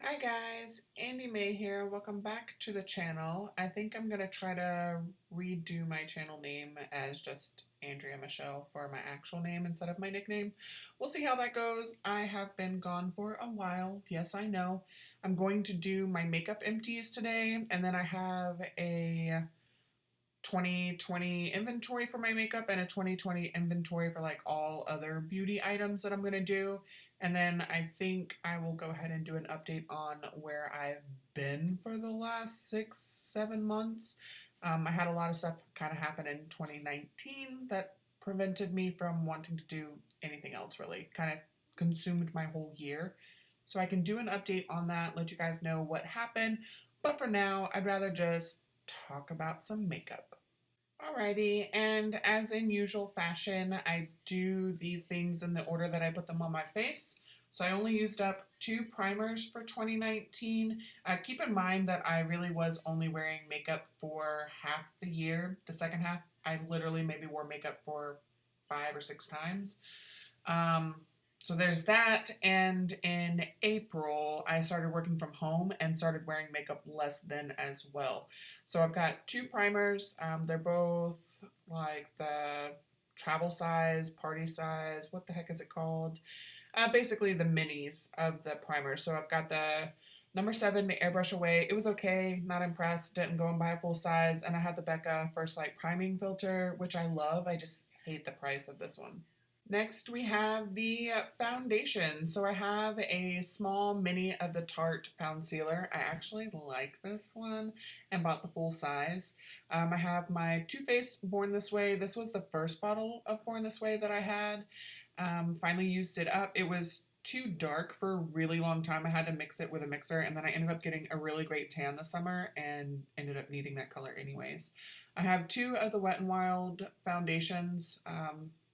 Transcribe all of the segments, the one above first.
Hi guys, Andy May here. Welcome back to the channel. I think I'm going to try to redo my channel name as just Andrea Michelle for my actual name instead of my nickname. We'll see how that goes. I have been gone for a while. Yes, I know. I'm going to do my Makeup Empties today, and then I have a 2020 inventory for my makeup and a 2020 inventory for like all other beauty items that I'm going to do. And then I think I will go ahead and do an update on where I've been for the last 6-7 months. I had a lot of stuff kind of happen in 2019 that prevented me from wanting to do anything else really. Kind of consumed my whole year. So I can do an update on that, let you guys know what happened. But for now, I'd rather just talk about some makeup. Alrighty, and as in usual fashion, I do these things in the order that I put them on my face. So I only used up 2 primers for 2019. Keep in mind that I really was only wearing makeup for half the year. The second half, I literally maybe wore makeup for 5 or 6 times. So there's that, and in April, I started working from home and started wearing makeup less then as well. So I've got 2 primers. They're both like the travel size, party size, what the heck is it called? Basically the minis of the primer. So I've got the number 7, the Airbrush Away. It was okay, not impressed, didn't go and buy a full size, and I had the Becca First Light Priming Filter, which I love. I just hate the price of this one. Next, we have the foundation. So I have a small mini of the Tarte Found Sealer. I actually like this one and bought the full size. I have my Too Faced Born This Way. This was the first bottle of Born This Way that I had. Finally used it up. It was too dark for a really long time. I had to mix it with a mixer, and then I ended up getting a really great tan this summer and ended up needing that color anyways. I have 2 of the Wet n Wild foundations.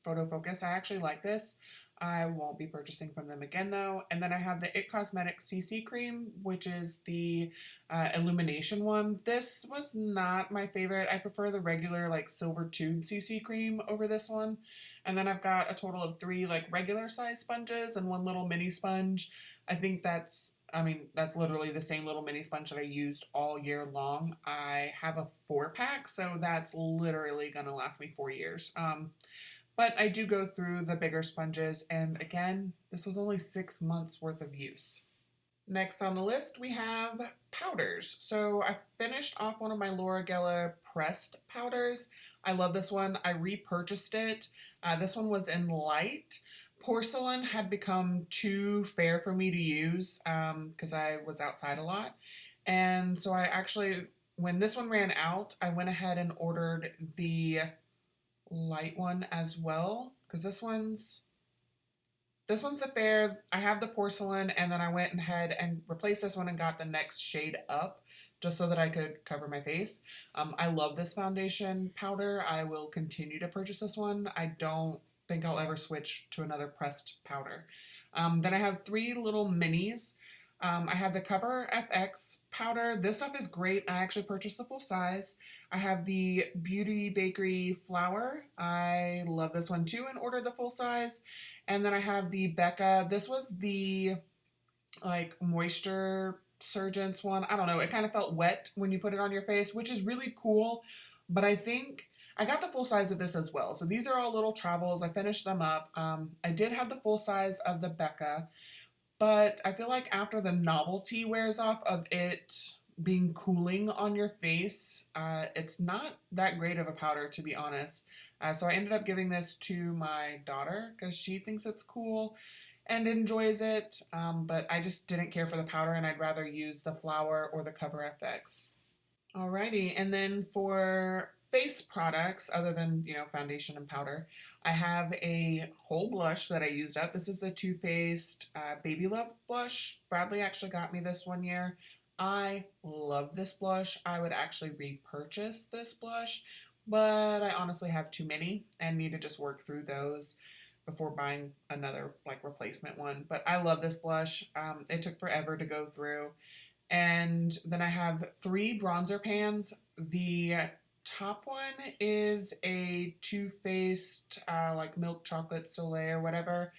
Photo Focus. I actually like this. I won't be purchasing from them again though. And then I have the It Cosmetics CC Cream, which is the illumination one. This was not my favorite. I prefer the regular like silver tube CC cream over this one. And then I've got a total of 3 like regular size sponges and 1 little mini sponge. I think that's literally the same little mini sponge that I used all year long. I have a 4-pack, so that's literally gonna last me 4 years. But I do go through the bigger sponges, and again, this was only 6 months worth of use. Next on the list, we have powders. So I finished off one of my Laura Geller pressed powders. I love this one. I repurchased it. This one was in light. Porcelain had become too fair for me to use because I was outside a lot. And so I actually, when this one ran out, I went ahead and ordered the light one as well, because this one's the fair. I have the porcelain, and then I went ahead and replaced this one and got the next shade up just so that I could cover my face. I love this foundation powder. I will continue to purchase this one. I don't think I'll ever switch to another pressed powder. Then I have 3 little minis. I have the Cover FX powder. This stuff is great. I actually purchased the full size. I have the Beauty Bakery flour. I love this one too and ordered the full size. And then I have the Becca. This was the like moisture surgence one. I don't know. It kind of felt wet when you put it on your face, which is really cool. But I think I got the full size of this as well. So these are all little travels. I finished them up. I did have the full size of the Becca. But I feel like after the novelty wears off of it being cooling on your face, it's not that great of a powder, to be honest. So I ended up giving this to my daughter because she thinks it's cool and enjoys it. But I just didn't care for the powder, and I'd rather use the flower or the Cover FX. Alrighty, and then for face products, other than, foundation and powder, I have a whole blush that I used up. This is the Too Faced Baby Love blush. Bradley actually got me this one year. I love this blush. I would actually repurchase this blush, but I honestly have too many and need to just work through those before buying another like replacement one. But I love this blush. It took forever to go through. And then I have 3 bronzer pans. The top one is a Too Faced like milk chocolate soleil or whatever.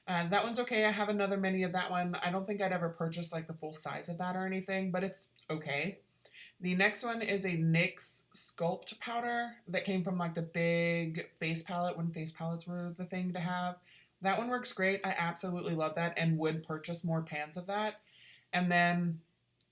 That one's okay. I have another mini of that one. I don't think I'd ever purchase like the full size of that or anything, but it's okay. The next one is a NYX Sculpt powder that came from like the big face palette when face palettes were the thing to have. That one works great. I absolutely love that and would purchase more pans of that. And then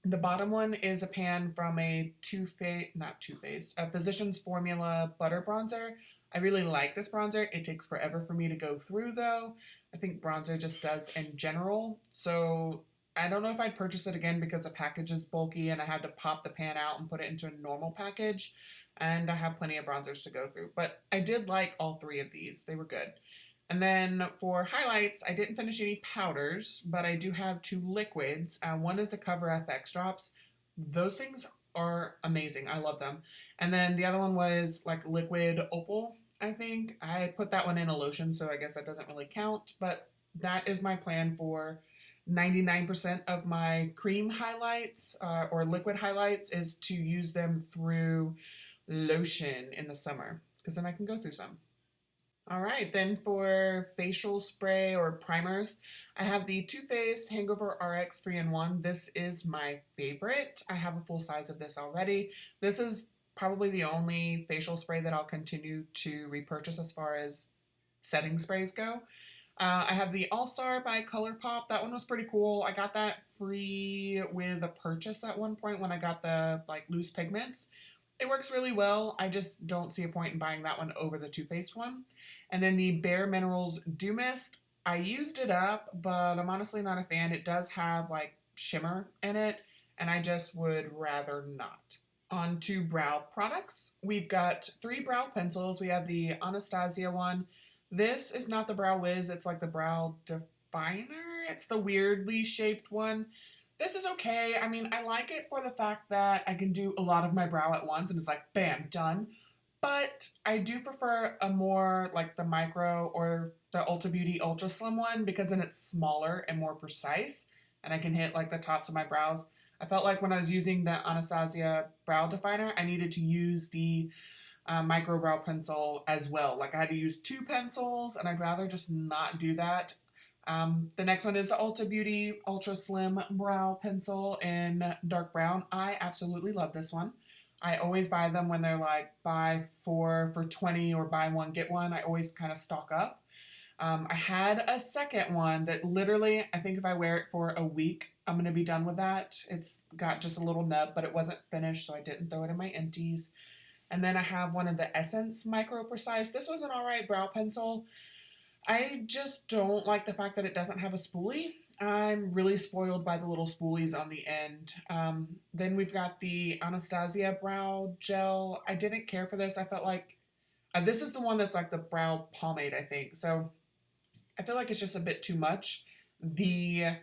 the bottom one is a pan from a a Physicians Formula Butter Bronzer. I really like this bronzer. It takes forever for me to go through though. I think bronzer just does in general. So I don't know if I'd purchase it again because the package is bulky and I had to pop the pan out and put it into a normal package. And I have plenty of bronzers to go through. But I did like all three of these. They were good. And then for highlights, I didn't finish any powders, but I do have two liquids. One is the Cover FX drops. Those things are amazing. I love them. And then the other one was like liquid opal, I think. I put that one in a lotion, so I guess that doesn't really count. But that is my plan for 99% of my cream highlights or liquid highlights is to use them through lotion in the summer because then I can go through some. All right, then for facial spray or primers, I have the Too Faced Hangover RX 3-in-1. This is my favorite. I have a full size of this already. This is probably the only facial spray that I'll continue to repurchase as far as setting sprays go. I have the All Star by ColourPop. That one was pretty cool. I got that free with a purchase at one point when I got the like loose pigments. It works really well. I just don't see a point in buying that one over the Too Faced one. And then the Bare Minerals Dew Mist. I used it up, but I'm honestly not a fan. It does have like shimmer in it, and I just would rather not. On to brow products. We've got three brow pencils. We have the Anastasia one. This is not the Brow Wiz, it's like the Brow Definer. It's the weirdly shaped one. This is okay. I mean, I like it for the fact that I can do a lot of my brow at once and it's like, bam, done. But I do prefer a more like the micro or the Ulta Beauty Ultra Slim one because then it's smaller and more precise and I can hit like the tops of my brows. I felt like when I was using the Anastasia brow definer, I needed to use the micro brow pencil as well. Like I had to use two pencils and I'd rather just not do that. The next one is the Ulta Beauty Ultra Slim Brow Pencil in dark brown. I absolutely love this one. I always buy them when they're like buy four for 20 or buy one, get one. I always kind of stock up. I had a second one that literally, I think if I wear it for a week, I'm going to be done with that. It's got just a little nub, but it wasn't finished, so I didn't throw it in my empties. And then I have one of the Essence Micro Precise. This was an alright brow pencil. I just don't like the fact that it doesn't have a spoolie. I'm really spoiled by the little spoolies on the end. Then we've got the Anastasia Brow Gel. I didn't care for this. I felt like this is the one that's like the brow pomade, I think. So I feel like it's just a bit too much. The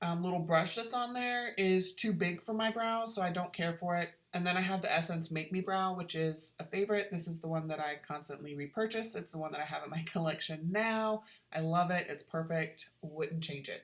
little brush that's on there is too big for my brows, so I don't care for it. And then I have the Essence Make Me Brow, which is a favorite. This is the one that I constantly repurchase. It's the one that I have in my collection now. I love it. It's perfect. Wouldn't change it.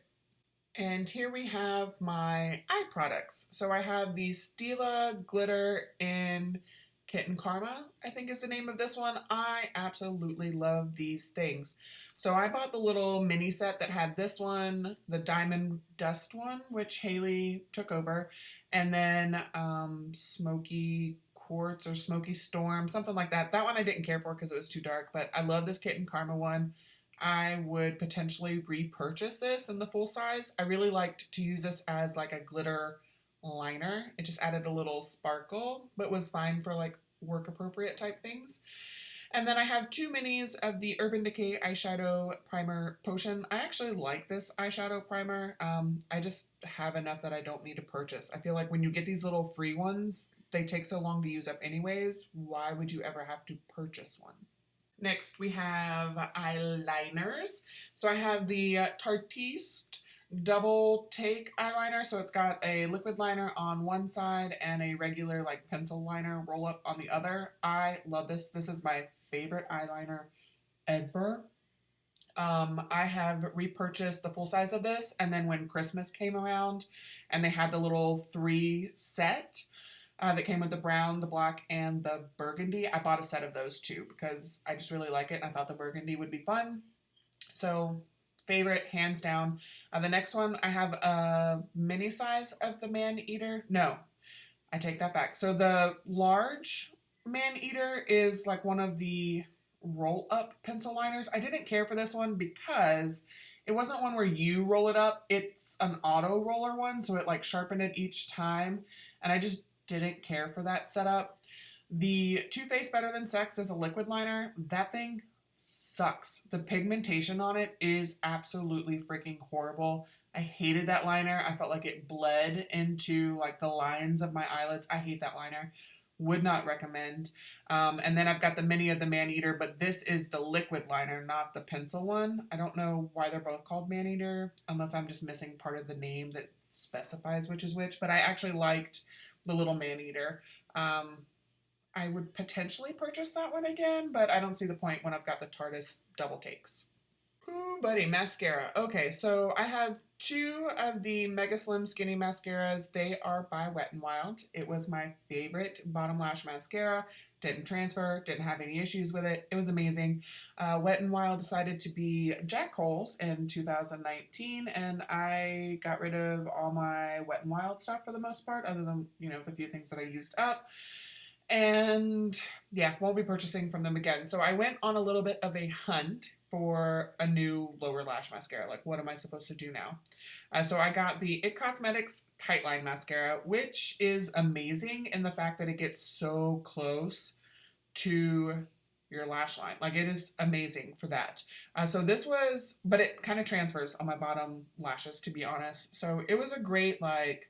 And here we have my eye products. So I have the Stila Glitter in Kitten Karma, I think is the name of this one. I absolutely love these things. So I bought the little mini set that had this one, the Diamond Dust one, which Haley took over, and then Smoky Quartz or Smoky Storm, something like that. That one I didn't care for because it was too dark, but I love this Kitten Karma one. I would potentially repurchase this in the full size. I really liked to use this as like a glitter liner. It just added a little sparkle, but was fine for like work appropriate type things. And then I have two minis of the Urban Decay Eyeshadow Primer Potion. I actually like this eyeshadow primer. I just have enough that I don't need to purchase. I feel like when you get these little free ones, they take so long to use up anyways. Why would you ever have to purchase one? Next, we have eyeliners. So I have the Tartiste Double Take eyeliner. So it's got a liquid liner on one side and a regular like pencil liner roll up on the other. I love this. This is my favorite eyeliner ever. I have repurchased the full size of this, and then when Christmas came around and they had the little 3 set, that came with the brown, the black, and the burgundy. I bought a set of those too because I just really like it. I thought the burgundy would be fun. So favorite, hands down. The next one, I have a mini size of the Man Eater. No, I take that back. So the large Man Eater is like one of the roll up pencil liners. I didn't care for this one because it wasn't one where you roll it up. It's an auto roller one, so it like sharpened it each time. And I just didn't care for that setup. The Too Faced Better Than Sex is a liquid liner. That thing sucks. The pigmentation on it is absolutely freaking horrible. I hated that liner. I felt like it bled into like the lines of my eyelids. I hate that liner. Would not recommend. And then I've got the mini of the Man Eater, but this is the liquid liner, not the pencil one. I don't know why they're both called Man Eater, unless I'm just missing part of the name that specifies which is which. But I actually liked the little Man Eater. I would potentially purchase that one again, but I don't see the point when I've got the Tarteist double takes. Ooh, buddy, mascara. Okay, so I have two of the Mega Slim Skinny Mascaras. They are by Wet n Wild. It was my favorite bottom lash mascara. Didn't transfer, didn't have any issues with it. It was amazing. Wet n Wild decided to be Jack Holes in 2019, and I got rid of all my Wet n Wild stuff for the most part, other than, the few things that I used up. And yeah, won't be purchasing from them again. So I went on a little bit of a hunt for a new lower lash mascara. Like, what am I supposed to do now? So I got the IT Cosmetics Tightline Mascara, which is amazing in the fact that it gets so close to your lash line. Like, it is amazing for that. So this was, but it kind of transfers on my bottom lashes, to be honest. So it was a great, like,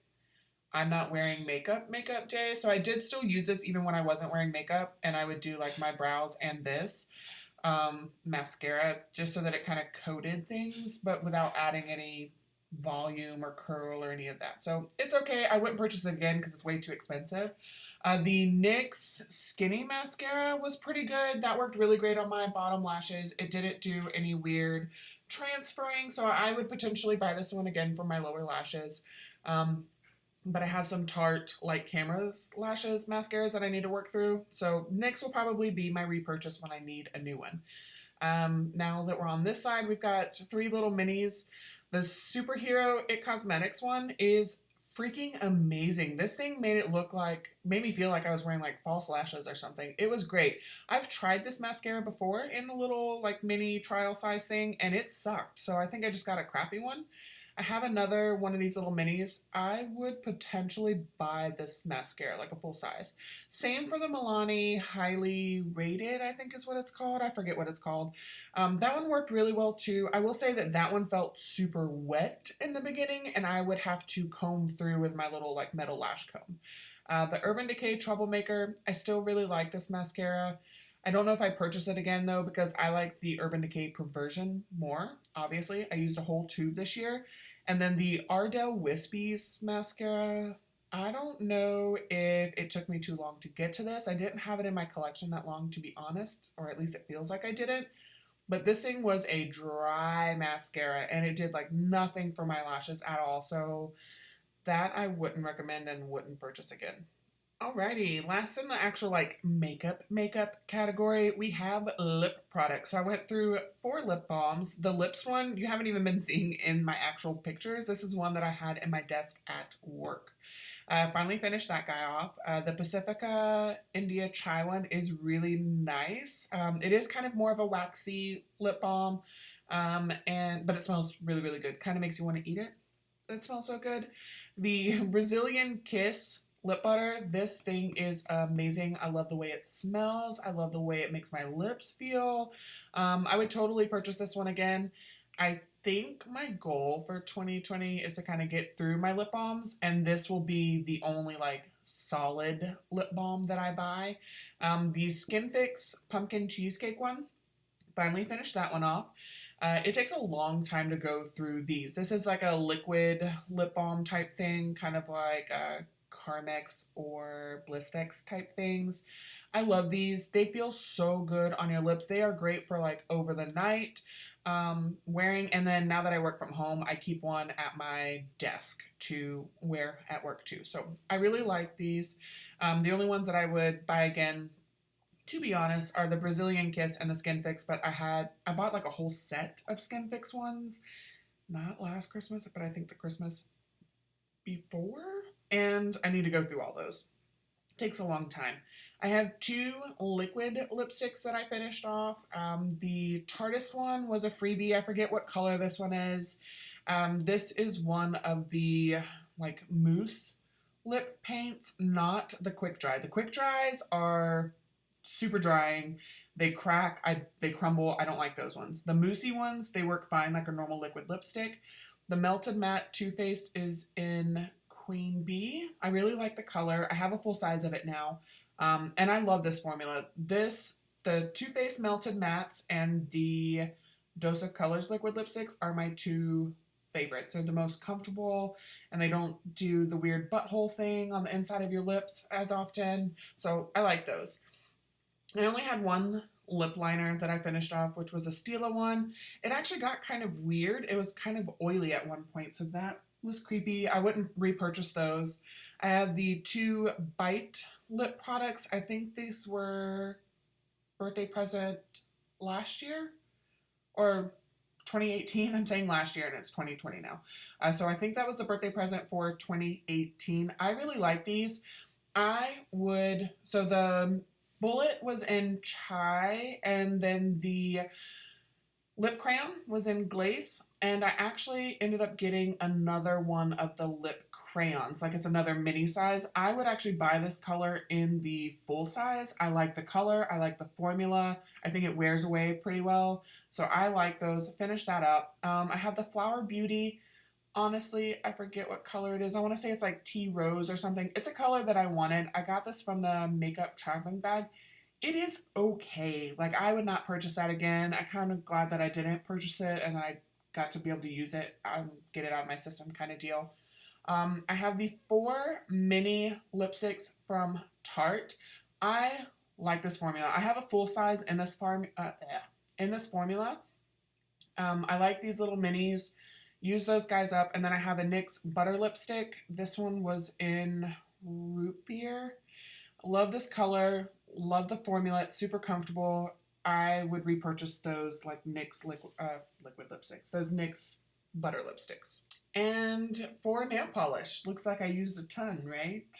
I'm not wearing makeup day. So I did still use this even when I wasn't wearing makeup, and I would do like my brows and this mascara just so that it kind of coated things, but without adding any volume or curl or any of that. So it's okay. I wouldn't purchase it again because it's way too expensive. The NYX Skinny Mascara was pretty good. That worked really great on my bottom lashes. It didn't do any weird transferring, so I would potentially buy this one again for my lower lashes. But I have some Tarte Light Cameras lashes mascaras that I need to work through. So NYX will probably be my repurchase when I need a new one. Now that we're on this side, we've got three little minis. The Superhero IT Cosmetics one is freaking amazing. This thing made me feel like I was wearing like false lashes or something. It was great. I've tried this mascara before in the little like mini trial size thing, and it sucked. So I think I just got a crappy one. I have another one of these little minis. I would potentially buy this mascara, like a full size. Same for the Milani Highly Rated, I think is what it's called. I forget what it's called. That one worked really well too. I will say that one felt super wet in the beginning, and I would have to comb through with my little like metal lash comb. The Urban Decay Troublemaker, I still really like this mascara. I don't know if I purchase it again though, because I like the Urban Decay Perversion more, obviously. I used a whole tube this year. And then the Ardell Wispies mascara, I don't know if it took me too long to get to this. I didn't have it in my collection that long, to be honest, or at least it feels like I didn't. But this thing was a dry mascara, and it did like nothing for my lashes at all. So that I wouldn't recommend and wouldn't purchase again. Alrighty, last in the actual like makeup category, we have lip products. So I went through 4 lip balms. The lips one you haven't even been seeing in my actual pictures. This is one that I had in my desk at work. Finally finished that guy off. The Pacifica India Chai one is really nice. It is kind of more of a waxy lip balm, but it smells really, really good. Kind of makes you want to eat it. It smells so good. The Brazilian Kiss lip butter, this thing is amazing. I love the way it smells. I love the way it makes my lips feel. I would totally purchase this one again. I think my goal for 2020 is to kind of get through my lip balms, and this will be the only like solid lip balm that I buy. The SkinFix Pumpkin Cheesecake one, finally finished that one off. It takes a long time to go through these. This is like a liquid lip balm type thing, kind of like Carmex or Blistex type things. I love these. They feel so good on your lips. They are great for like over the night wearing, and then now that I work from home, I keep one at my desk to wear at work too. So I really like these. The only ones that I would buy again to be honest, are the Brazilian Kiss and the Skin Fix, but I bought like a whole set of Skin Fix ones. Not last Christmas, but I think the Christmas before. And I need to go through all those. Takes a long time. I have 2 liquid lipsticks that I finished off. The Tartist one was a freebie. I forget what color this one is. This is one of the like mousse lip paints, not the quick dry. The quick dries are super drying. They crack, they crumble. I don't like those ones. The moussey ones, they work fine like a normal liquid lipstick. The Melted Matte Too Faced is in Queen Bee. I really like the color. I have a full size of it now. And I love this formula. The Too Faced Melted Mattes and the Dose of Colors liquid lipsticks are my 2 favorites. They're the most comfortable, and they don't do the weird butthole thing on the inside of your lips as often. So I like those. I only had 1 lip liner that I finished off, which was a Stila one. It actually got kind of weird. It was kind of oily at one point, so that was creepy. I wouldn't repurchase those. I have the 2 Bite lip products. I think these were birthday present last year or 2018. I'm saying last year and it's 2020 now. So I think that was the birthday present for 2018. I really like these. So the Bullet was in Chai, and then the lip crayon was in Glace, and I actually ended up getting another one of the lip crayons. Like, it's another mini size. I would actually buy this color in the full size. I like the color. I like the formula. I think it wears away pretty well. So I like those. Finish that up. I have the Flower Beauty. Honestly, I forget what color it is. I want to say it's like tea rose or something. It's a color that I wanted. I got this from the makeup traveling bag. It is okay. Like, I would not purchase that again. I'm kind of glad that I didn't purchase it and I got to be able to use it, get it out of my system kind of deal. I have the 4 mini lipsticks from Tarte. I like this formula. I have a full size in this formula. I like these little minis. Use those guys up. And then I have a NYX Butter Lipstick. This one was in Root Beer. Love this color. Love the formula. It's super comfortable. I would repurchase those like NYX liquid lipsticks. Those NYX Butter Lipsticks. And for nail polish, looks like I used a ton, right?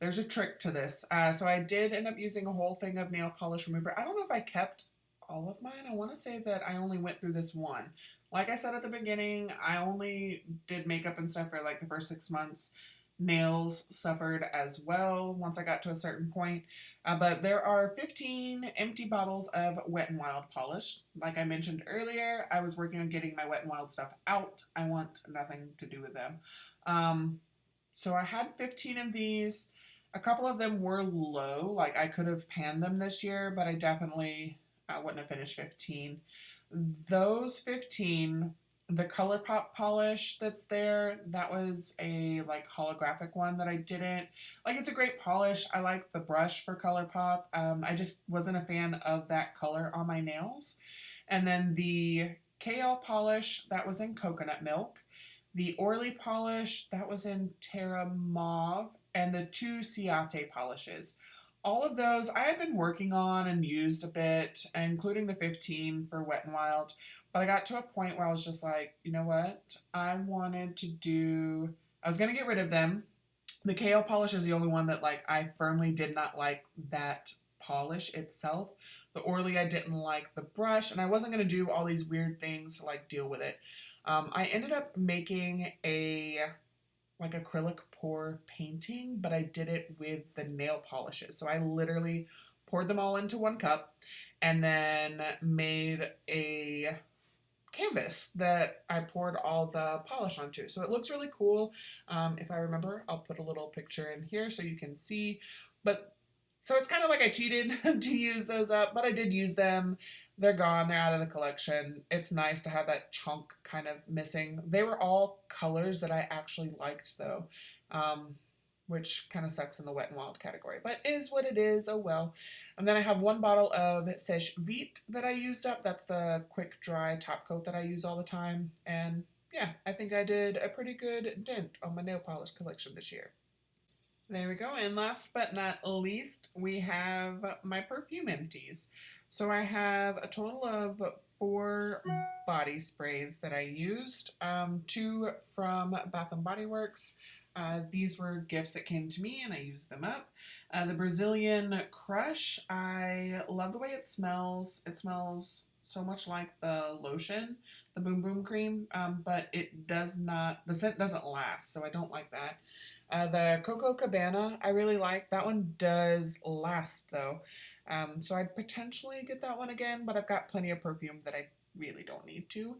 There's a trick to this. So I did end up using a whole thing of nail polish remover. I don't know if I kept all of mine. I want to say that I only went through this one. Like I said at the beginning, I only did makeup and stuff for like the first 6 months. Nails suffered as well once I got to a certain point. But there are 15 empty bottles of Wet n Wild polish. Like I mentioned earlier, I was working on getting my Wet n Wild stuff out. I want nothing to do with them. So I had 15 of these. A couple of them were low. Like, I could have panned them this year, but I definitely wouldn't have finished 15. Those 15, the ColourPop polish that's there, that was a like holographic one that I didn't like. It's a great polish. I like the brush for ColourPop. I just wasn't a fan of that color on my nails. And then the KL polish, that was in Coconut Milk. The Orly polish, that was in Terra Mauve. And the 2 Ciate polishes. All of those I had been working on and used a bit, including the 15 for Wet n Wild. But I got to a point where I was just like, you know what? I was going to get rid of them. The KL polish is the only one that like I firmly did not like that polish itself. The Orly, I didn't like the brush, and I wasn't going to do all these weird things to like deal with it. I ended up making a like acrylic pour painting, but I did it with the nail polishes. So I literally poured them all into 1 cup and then made a canvas that I poured all the polish onto. So it looks really cool. If I remember, I'll put a little picture in here so you can see. But so it's kind of like I cheated to use those up, but I did use them. They're gone. They're out of the collection. It's nice to have that chunk kind of missing. They were all colors that I actually liked, though, which kind of sucks in the Wet n Wild category, but is what it is. Oh, well. And then I have 1 bottle of Sèche Vite that I used up. That's the quick dry top coat that I use all the time. And yeah, I think I did a pretty good dent on my nail polish collection this year. There we go. And last but not least, we have my perfume empties. So I have a total of 4 body sprays that I used. 2 from Bath and Body Works. These were gifts that came to me and I used them up. The Brazilian Crush, I love the way it smells. It smells so much like the lotion, the Boom Boom Cream, but it does not, the scent doesn't last, so I don't like that. The Coco Cabana, I really like. That one does last though. So I'd potentially get that one again, but I've got plenty of perfume that I really don't need to.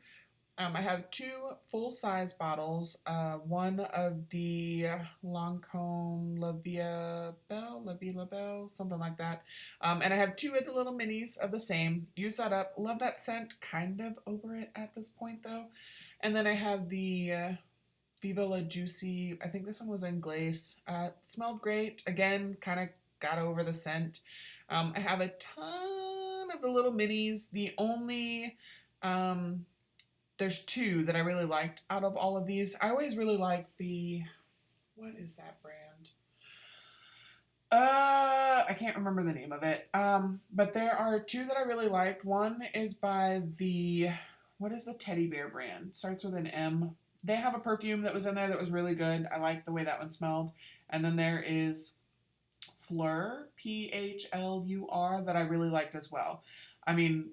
I have 2 full-size bottles, one of the Lancome La Vie La Belle, something like that. And I have 2 of the little minis of the same. Use that up. Love that scent. Kind of over it at this point though. And then I have the Viva La Juicy. I think this one was in glace. Smelled great. Again, kind of got over the scent. I have a ton of the little minis. The only there's 2 that I really liked out of all of these. I always really like the, what is that brand? I can't remember the name of it. But there are 2 that I really liked. One is by the, what is the teddy bear brand? Starts with an M. They have a perfume that was in there that was really good. I liked the way that one smelled. And then there is Phlur, Phlur, that I really liked as well. I mean,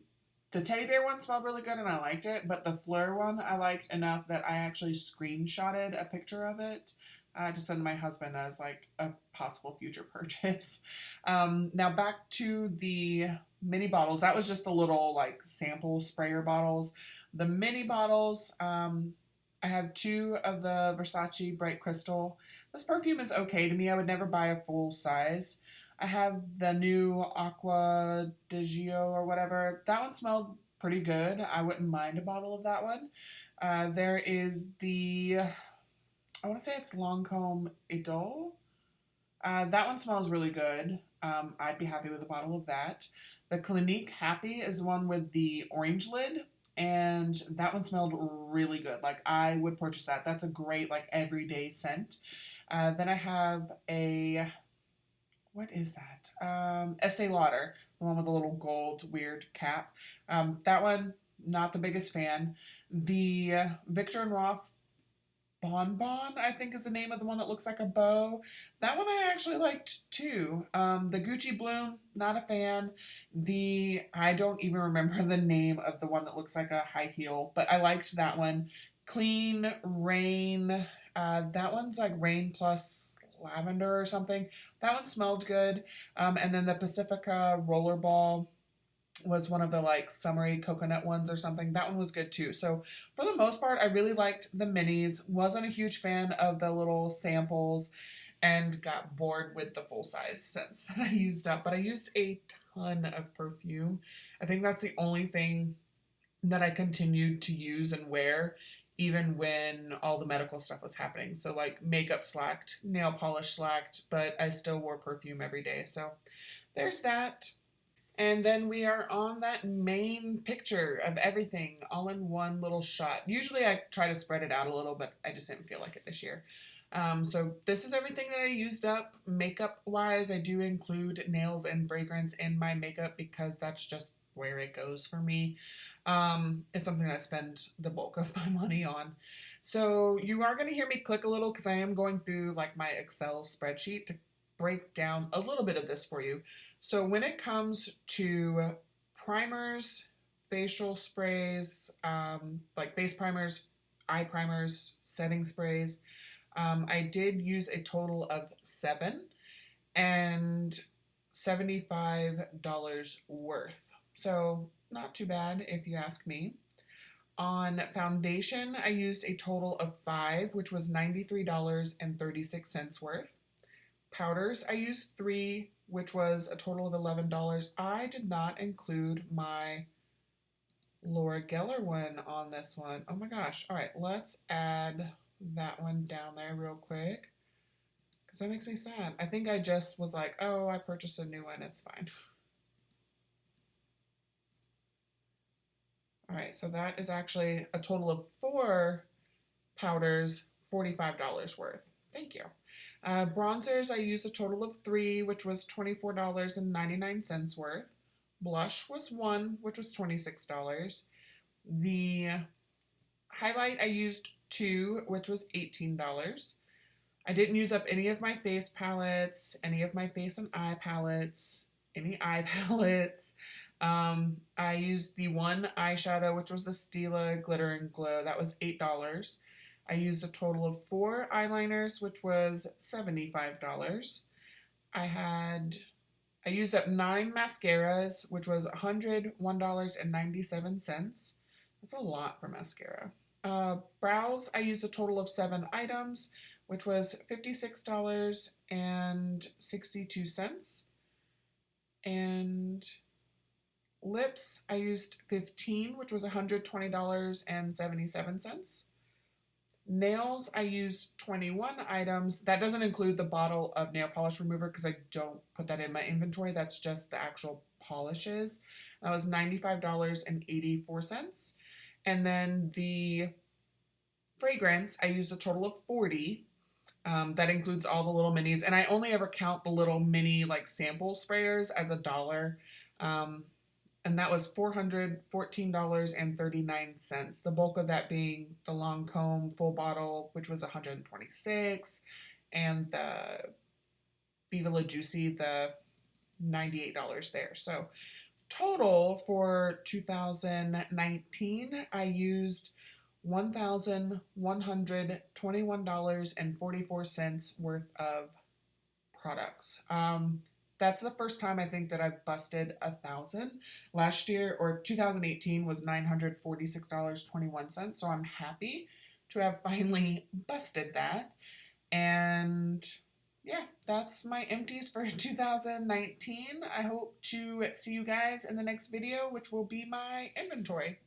the teddy bear one smelled really good and I liked it, but the Phlur one I liked enough that I actually screenshotted a picture of it to send my husband as like a possible future purchase. Now back to the mini bottles. That was just the little like sample sprayer bottles. The mini bottles, I have 2 of the Versace Bright Crystal. This perfume is okay to me. I would never buy a full size. I have the new Aqua de Gio or whatever. That one smelled pretty good. I wouldn't mind a bottle of that one. There is the, I want to say it's Lancome Idole. That one smells really good. I'd be happy with a bottle of that. The Clinique Happy is the one with the orange lid. And that one smelled really good. Like, I would purchase that. That's a great, like, everyday scent. Then I have a, what is that? Estee Lauder, the one with the little gold weird cap. That one, not the biggest fan. The Victor and Rolf Bonbon, I think is the name of the one that looks like a bow. That one I actually liked too. The Gucci Bloom, not a fan. I don't even remember the name of the one that looks like a high heel, but I liked that one. Clean Rain, that one's like Rain plus lavender or something. That one smelled good. And then the Pacifica Rollerball was one of the like summery coconut ones or something. That one was good too. So for the most part, I really liked the minis. Wasn't a huge fan of the little samples and got bored with the full size scents that I used up. But I used a ton of perfume. I think that's the only thing that I continued to use and wear even when all the medical stuff was happening. So like makeup slacked, nail polish slacked, but I still wore perfume every day. So there's that. And then we are on that main picture of everything all in one little shot. Usually I try to spread it out a little, but I just didn't feel like it this year. So this is everything that I used up makeup wise. I do include nails and fragrance in my makeup because that's just where it goes for me. It's something I spend the bulk of my money on. So you are going to hear me click a little because I am going through like my Excel spreadsheet to break down a little bit of this for you. So when it comes to primers, facial sprays, like face primers, eye primers, setting sprays, I did use a total of 7 and $75 worth. So not too bad if you ask me. On foundation, I used a total of 5, which was $93.36 worth. Powders, I used 3, which was a total of $11. I did not include my Laura Geller one on this one. Oh my gosh. All right, let's add that one down there real quick because that makes me sad. I think I just was like, oh, I purchased a new one. It's fine. All right, so that is actually a total of 4 powders, $45 worth. Thank you. Bronzers, I used a total of 3, which was $24.99 worth. Blush was 1, which was $26. The highlight, I used 2, which was $18. I didn't use up any of my face palettes, any of my face and eye palettes, any eye palettes. I used the one eyeshadow, which was the Stila Glitter and Glow. That was $8. I used a total of 4 eyeliners, which was $75. I used up 9 mascaras, which was $101.97. That's a lot for mascara. Brows, I used a total of 7 items, which was $56.62. And lips, I used 15, which was $120.77. Nails, I used 21 items. That doesn't include the bottle of nail polish remover because I don't put that in my inventory. That's just the actual polishes. That was $95.84. And then the fragrance, I used a total of 40. That includes all the little minis. And I only ever count the little mini like sample sprayers as $1. And that was $414.39. The bulk of that being the Lancome full bottle, which was $126, and the Viva La Juicy, the $98 there. So total for 2019, I used $1,121.44 worth of products. That's the first time I think that I've busted 1,000. Last year, or 2018, was $946.21. So I'm happy to have finally busted that. And yeah, that's my empties for 2019. I hope to see you guys in the next video, which will be my inventory.